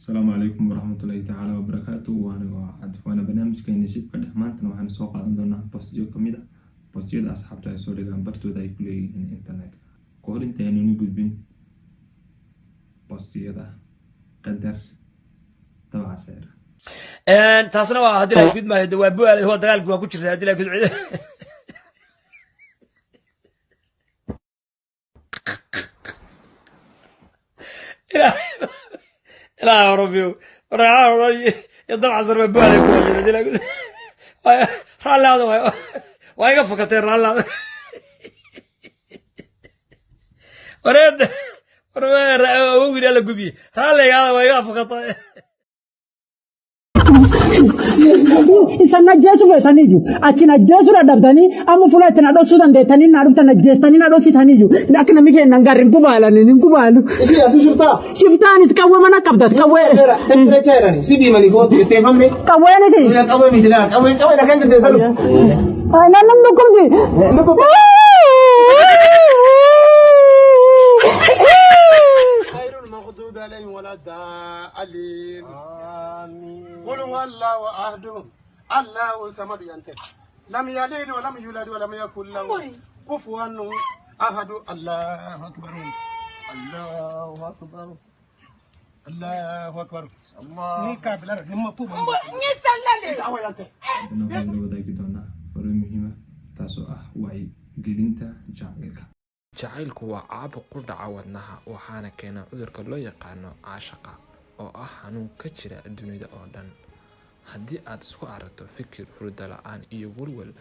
السلام عليكم ورحمة الله تعالى وبركاته. وأنا برنامج كأني شيء كده مانتنا وحنا سوق عندنا بوستيو كميدا بوستيو أصحاب تاع سوري كان برتو داي كلي الإنترنت كل أنت يعني نقول بين بوستيو ده قدر تبع سعر taasna waa hadii la gudmaayo dawaabo waa dagaalku waa ku jiraa hadii la gudmaayo لا ربيو راه يضع عصر ببالي كوجه hadii la gudmaayo raalada waa iga fakatay raalada waree wiil la gubiye raaliga waa iga fakatay Isana Jesu fesaniju achina Jesu la dabdani amu fula tena do sudan de tani na rufta na jestani na do sitaniju nakna mike nangarin kubala ni kubalu isi asu shifta ni tkawe mana kabdat kawe temperature ni sibi mani go te famme kawe ni ti kawe mi dina kawe na kan de salu ay na nam nukum ji nukum khairul maghdub alayhim wala da'alin amin qul huwallahu ahad allahu samad yantak lam yalid wa lam yulad wa lam yakul lahu kufuwan ahad allahu akbar allahu akbar allahu akbar ni kabla ni mapuba ni sallale awa yantak أنا wadaagi doonaa fariin muhiim ah taasoo ah wacyi gelinta jacaylka. jacaylku waa caabuq ku dhaca wadnaha waxaana keena cudurka loo yaqaano caashaqa oo ah xanuun ka jira dunida oo dhan. haddii aad isku aragto fikir hurdo la'aan iyo walwal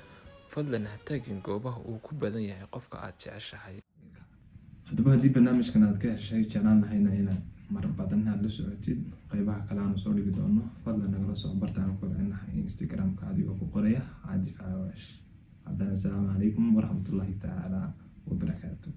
fadlan ha tagin goobaha uu ku badan yahay qofka aad jeceshahay. haddaba haddii barnaamijkan aad ka heshay jeclaan lahayna inaad mar badan aad la socotid qaybaha kale aanu soo dhigi doono fadlan nagala soo bartaan ku leenahay Instagram-ka adigoo ku qoraya Caadi Faawash. haddana assalaamu calaykum waraxmatullaahi tacaala wabarakaatuh.